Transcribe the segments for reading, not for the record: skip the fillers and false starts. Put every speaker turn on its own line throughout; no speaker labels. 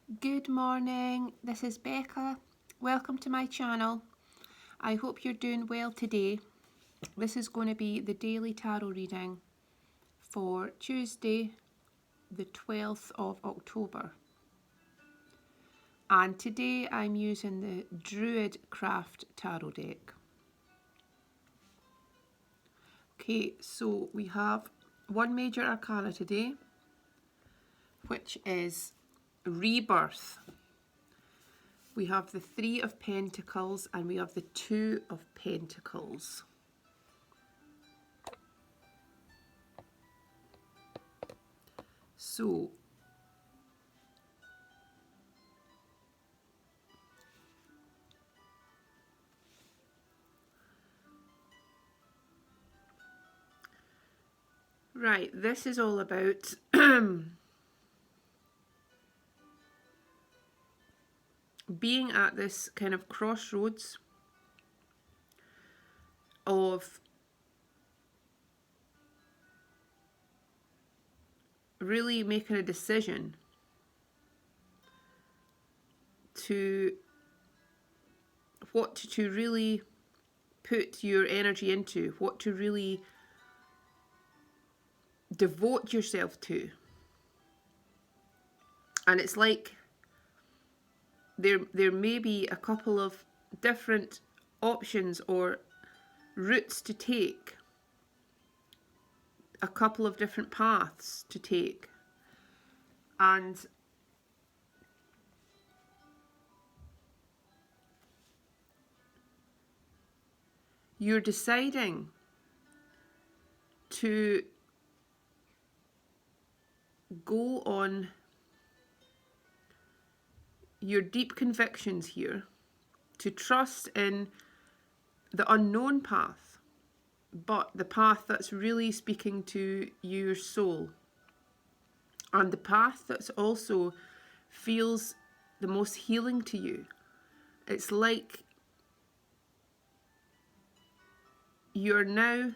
Good morning, this is Becca. Welcome to my channel. I hope you're doing well today. This is going to be the daily tarot reading for Tuesday, the 12th of October. And today I'm using the Druidcraft Tarot deck. Okay, so we have one major arcana today, which is Rebirth. We have the Three of Pentacles and we have the Two of Pentacles. So, right, this is all about being at this kind of crossroads of really making a decision to what to really put your energy into, what to really devote yourself to. And it's like there may be a couple of different options or routes to take, a couple of different paths to take, and you're deciding to go on your deep convictions here, to trust in the unknown path, but the path that's really speaking to your soul, and the path that's also feels the most healing to you. It's like you're now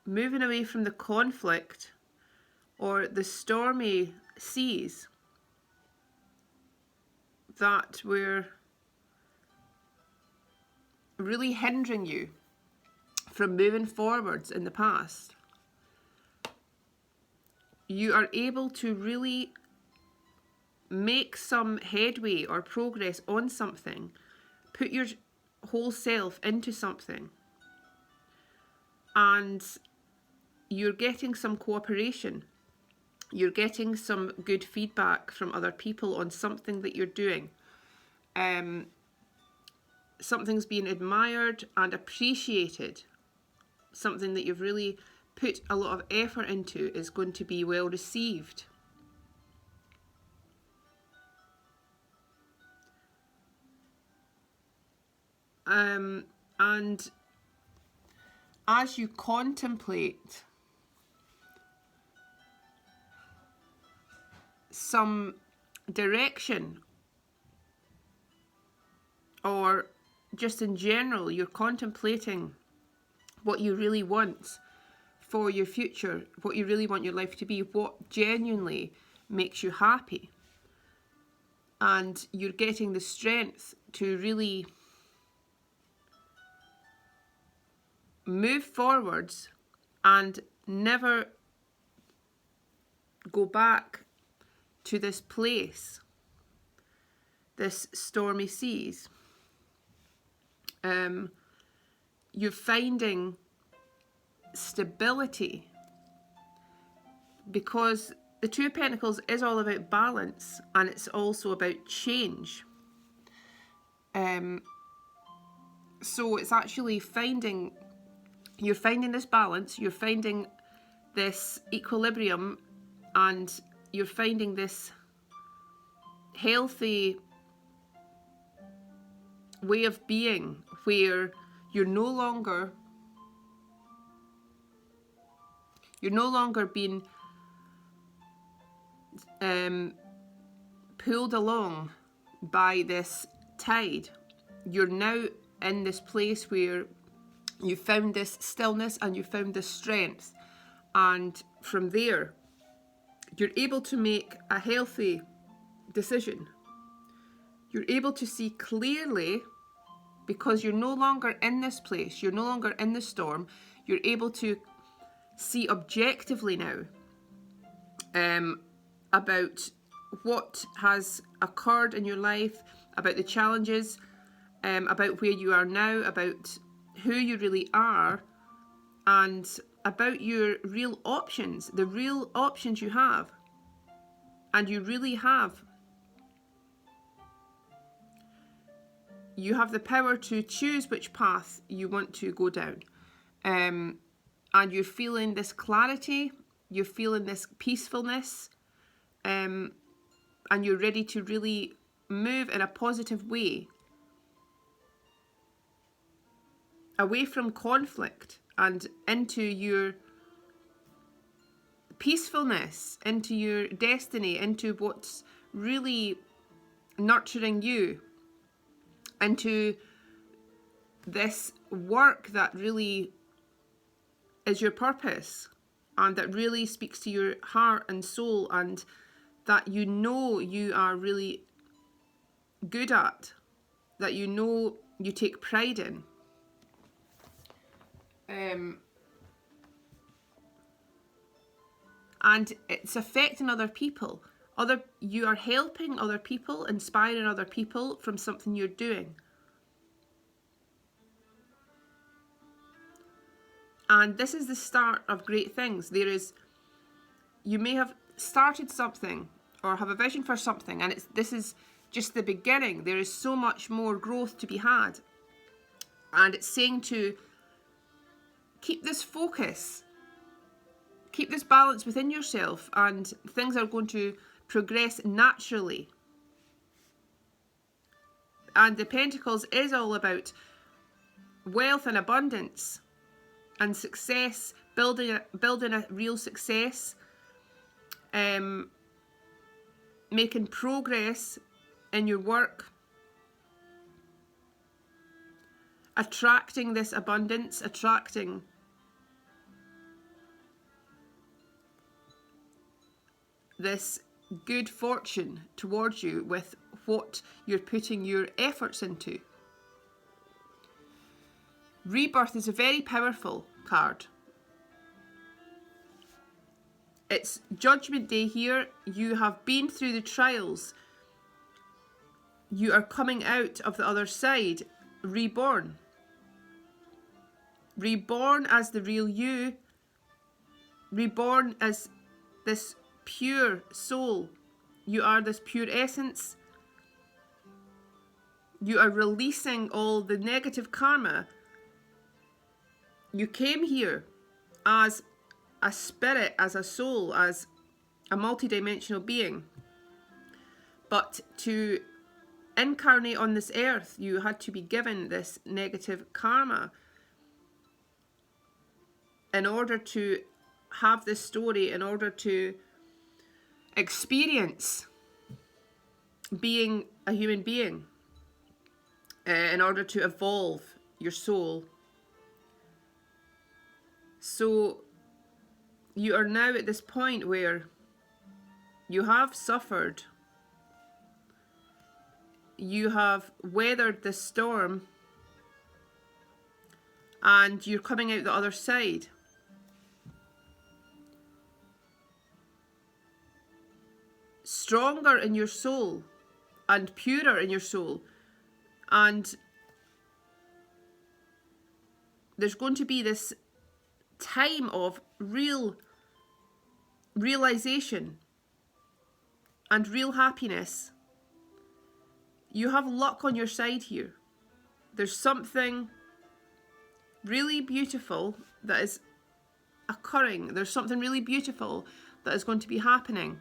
moving away from the conflict or the stormy seas that were really hindering you from moving forwards in the past. You are able to really make some headway or progress on something, put your whole self into something, and you're getting some cooperation. You're getting some good feedback from other people on something that you're doing. Something's being admired and appreciated. Something that you've really put a lot of effort into is going to be well received. And as you contemplate some direction, or just in general, you're contemplating what you really want for your future, what you really want your life to be, what genuinely makes you happy. And you're getting the strength to really move forwards and never go back to this place, this stormy seas. You're finding stability, because the Two of Pentacles is all about balance, and it's also about change. So it's actually you're finding this balance, you're finding this equilibrium, and you're finding this healthy way of being where you're no longer being pulled along by this tide. You're now in this place where you found this stillness and you found this strength, and from there you're able to make a healthy decision You're able to see clearly because you're no longer in this place. You're no longer in the storm. You're able to see objectively now about what has occurred in your life, about the challenges, about where you are now, about who you really are, and about your real options, the real options you have. And you really have. You have the power to choose which path you want to go down. And you're feeling this clarity, you're feeling this peacefulness, and you're ready to really move in a positive way away from conflict and into your peacefulness, into your destiny, into what's really nurturing you, into this work that really is your purpose and that really speaks to your heart and soul, and that you know you are really good at, that you know you take pride in. And it's affecting other people. You are helping other people, inspiring other people from something you're doing. And this is the start of great things. You may have started something or have a vision for something, and this is just the beginning. There is so much more growth to be had. And it's saying to keep this focus, keep this balance within yourself, and things are going to progress naturally. And the Pentacles is all about wealth and abundance and success, building a real success, making progress in your work, attracting this abundance, attracting this good fortune towards you with what you're putting your efforts into. Rebirth is a very powerful card. It's Judgment Day here. You have been through the trials. You are coming out of the other side, reborn. Reborn as the real you. Reborn as this pure soul. You are this pure essence. You are releasing all the negative karma. You came here as a spirit, as a soul, as a multidimensional being. But to incarnate on this earth, you had to be given this negative karma in order to have this story, in order to experience being a human being, in order to evolve your soul. So you are now at this point where you have suffered, you have weathered the storm, and you're coming out the other side. Stronger in your soul and purer in your soul. And there's going to be this time of real realization and real happiness. You have luck on your side here. There's something really beautiful that is occurring. There's something really beautiful that is going to be happening,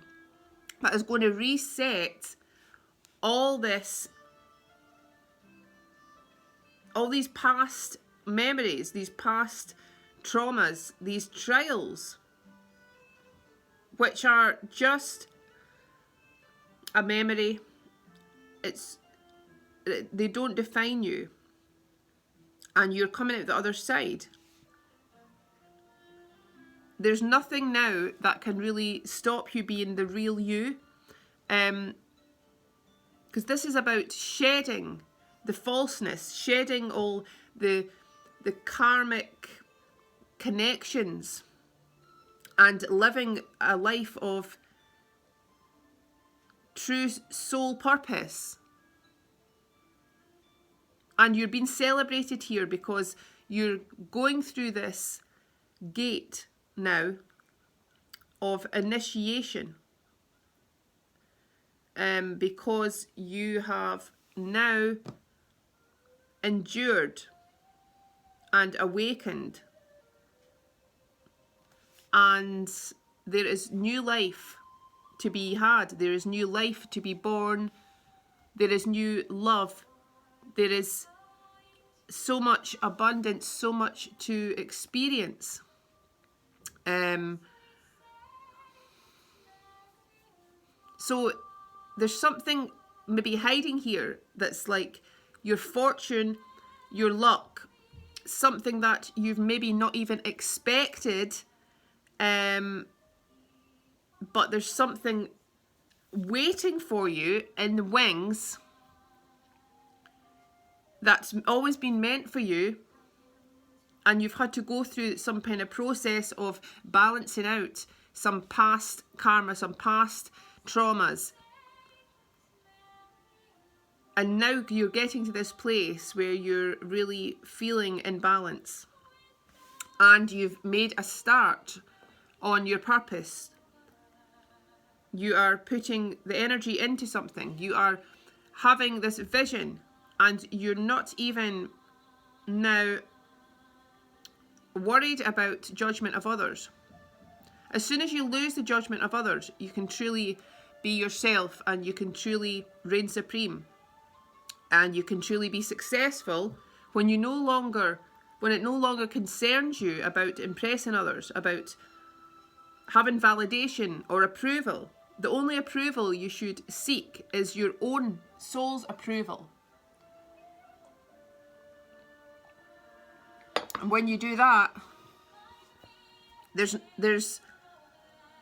that is going to reset all these past memories, these past traumas, these trials, which are just a memory. They don't define you, and you're coming out the other side. There's nothing now that can really stop you being the real you. Because this is about shedding the falseness, shedding all the karmic connections, and living a life of true soul purpose. And you're being celebrated here because you're going through this gate now of initiation, because you have now endured and awakened, and there is new life to be had, there is new life to be born, there is new love, there is so much abundance, so much to experience. So there's something maybe hiding here that's like your fortune, your luck, something that you've maybe not even expected, but there's something waiting for you in the wings that's always been meant for you, and you've had to go through some kind of process of balancing out some past karma, some past traumas, and now you're getting to this place where you're really feeling in balance, and you've made a start on your purpose. You are putting the energy into something, you are having this vision, and you're not even now worried about judgment of others. As soon as you lose the judgment of others, you can truly be yourself, and you can truly reign supreme, and you can truly be successful when it no longer concerns you about impressing others, about having validation or approval. The only approval you should seek is your own soul's approval. And when you do that, there's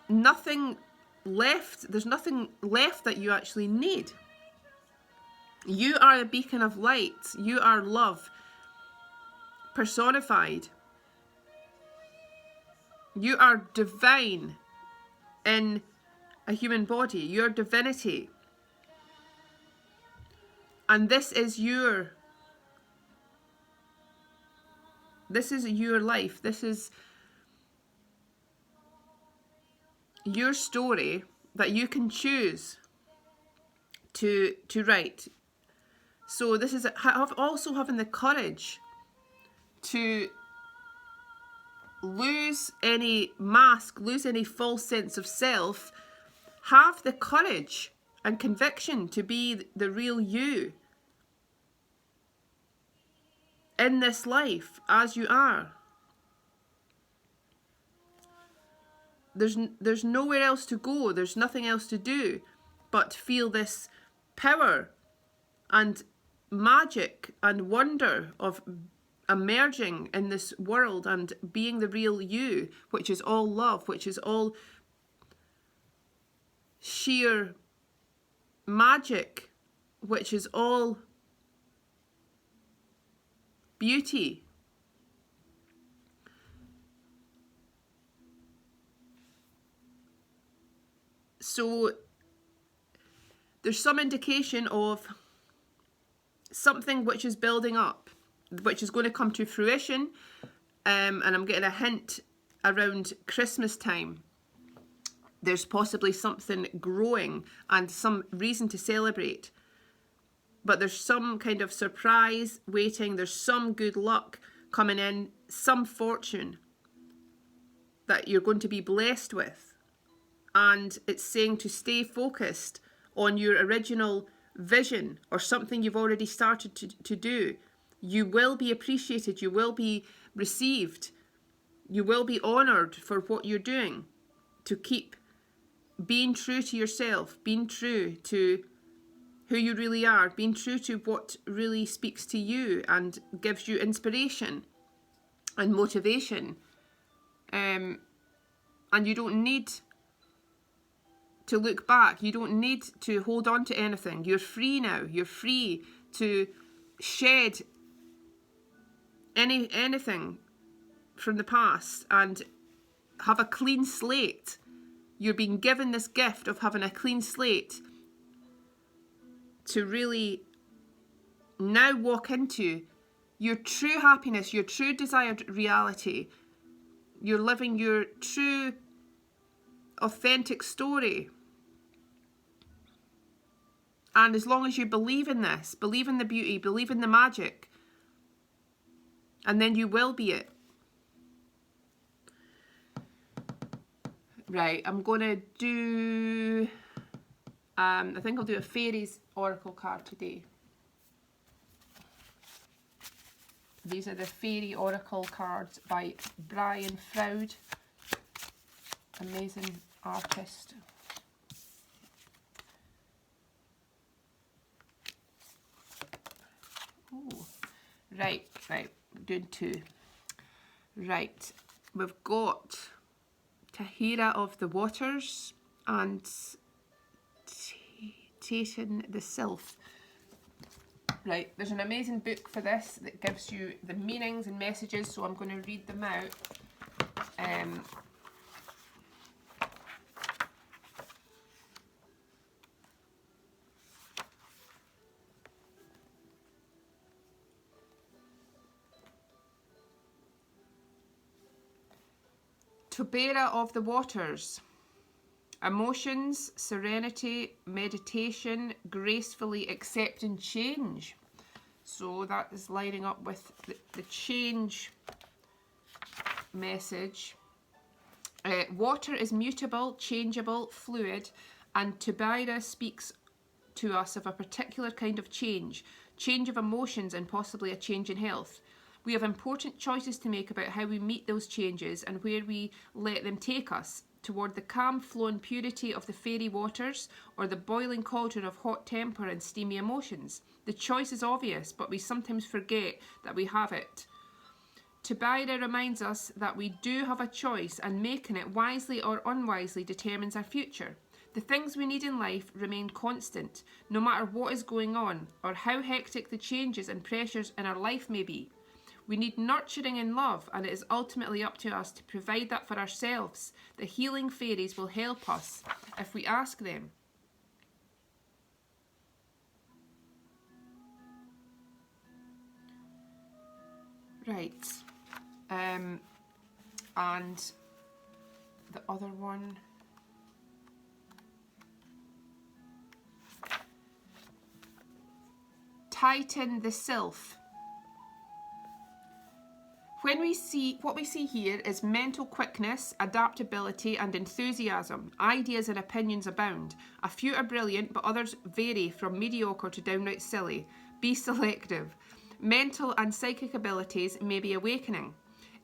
nothing left. There's nothing left that you actually need. You are a beacon of light. You are love personified. You are divine in a human body. You're divinity. And this is your life. This is your story that you can choose to write. So this is also having the courage to lose any mask, lose any false sense of self. Have the courage and conviction to be the real you in this life as you are. There's nowhere else to go. There's nothing else to do but feel this power and magic and wonder of emerging in this world and being the real you, which is all love, which is all sheer magic, which is all beauty. So there's some indication of something which is building up, which is going to come to fruition, and I'm getting a hint around Christmas time. There's possibly something growing and some reason to celebrate, but there's some kind of surprise waiting. There's some good luck coming in, some fortune that you're going to be blessed with, and it's saying to stay focused on your original vision or something you've already started to do. You will be appreciated, you will be received, you will be honoured for what you're doing. To keep being true to yourself, being true to who you really are, being true to what really speaks to you and gives you inspiration and motivation. And you don't need to look back. You don't need to hold on to anything. You're free now. You're free to shed anything from the past and have a clean slate. You're being given this gift of having a clean slate to really now walk into your true happiness, your true desired reality. You're living your true, authentic story. And as long as you believe in this, believe in the beauty, believe in the magic, and then you will be it. Right, I'm going to do, I think I'll do a Fairies Oracle card today. These are the Fairy Oracle cards by Brian Froud, amazing artist. Ooh. Right, doing two. Right, we've got Tahira of the Waters and Taten the Sylph. Right, there's an amazing book for this that gives you the meanings and messages, so I'm going to read them out. Tobera of the Waters. Emotions, serenity, meditation, gracefully accepting change. So that is lining up with the change message. Water is mutable, changeable, fluid, and Tobera speaks to us of a particular kind of change of emotions and possibly a change in health. We have important choices to make about how we meet those changes and where we let them take us, toward the calm flow and purity of the fairy waters or the boiling cauldron of hot temper and steamy emotions. The choice is obvious, but we sometimes forget that we have it. Tobera reminds us that we do have a choice, and making it wisely or unwisely determines our future. The things we need in life remain constant, no matter what is going on or how hectic the changes and pressures in our life may be. We need nurturing and love, and it is ultimately up to us to provide that for ourselves. The healing fairies will help us if we ask them. Right. And the other one. Taten the Sylph. What we see here is mental quickness, adaptability and enthusiasm. Ideas and opinions abound. A few are brilliant, but others vary from mediocre to downright silly. Be selective. Mental and psychic abilities may be awakening.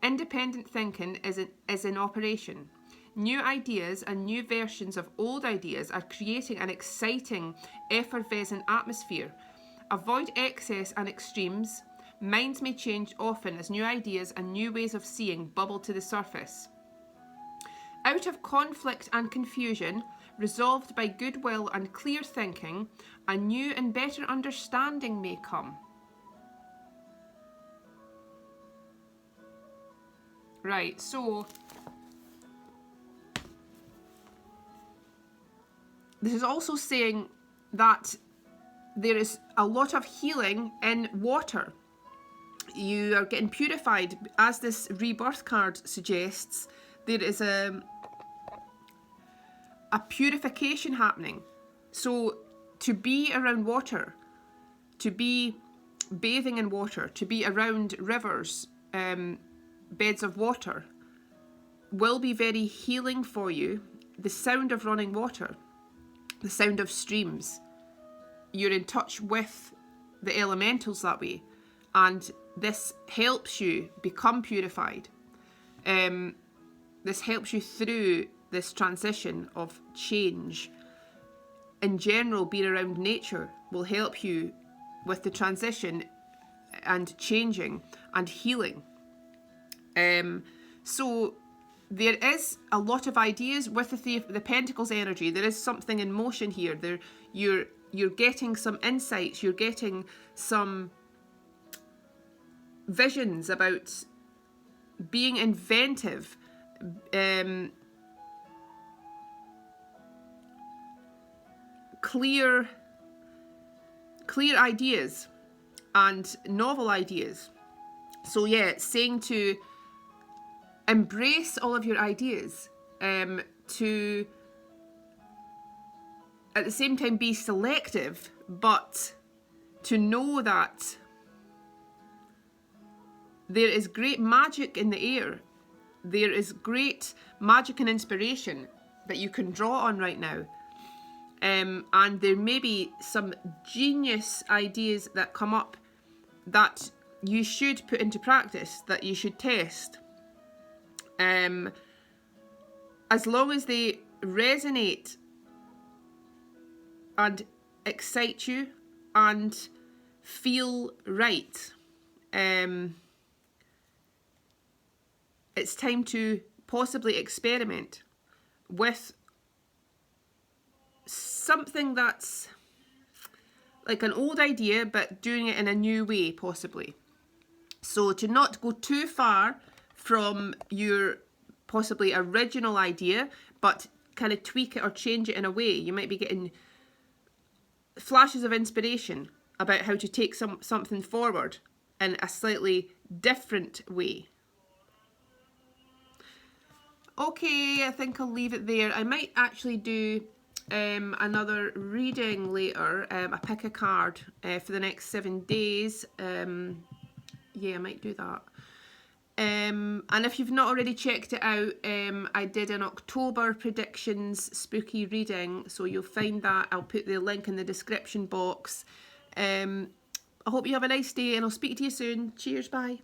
Independent thinking is in operation. New ideas and new versions of old ideas are creating an exciting, effervescent atmosphere. Avoid excess and extremes. Minds may change often as new ideas and new ways of seeing bubble to the surface. Out of conflict and confusion, resolved by goodwill and clear thinking, a new and better understanding may come. Right, so this is also saying that there is a lot of healing in water. You are getting purified, as this rebirth card suggests. There is a purification happening. So to be around water, to be bathing in water, to be around rivers, beds of water, will be very healing for you. The sound of running water, the sound of streams, you're in touch with the elementals that way, and this helps you become purified. This helps you through this transition of change. In general, being around nature will help you with the transition and changing and healing. So there is a lot of ideas with the Pentacles energy. There is something in motion here. You're getting some insights. You're getting some visions about being inventive, clear ideas and novel ideas. So yeah, it's saying to embrace all of your ideas, to at the same time be selective, but to know that there is great magic in the air. There is great magic and inspiration that you can draw on right now. And there may be some genius ideas that come up that you should put into practice, that you should test. As long as they resonate and excite you and feel right, it's time to possibly experiment with something that's like an old idea, but doing it in a new way, possibly. So to not go too far from your possibly original idea, but kind of tweak it or change it in a way. You might be getting flashes of inspiration about how to take something forward in a slightly different way. Okay, I think I'll leave it there. I might actually do another reading later. I pick a card for the next 7 days. Yeah, I might do that. And if you've not already checked it out, I did an October predictions spooky reading, so you'll find that. I'll put the link in the description box. I hope you have a nice day, and I'll speak to you soon. Cheers, bye.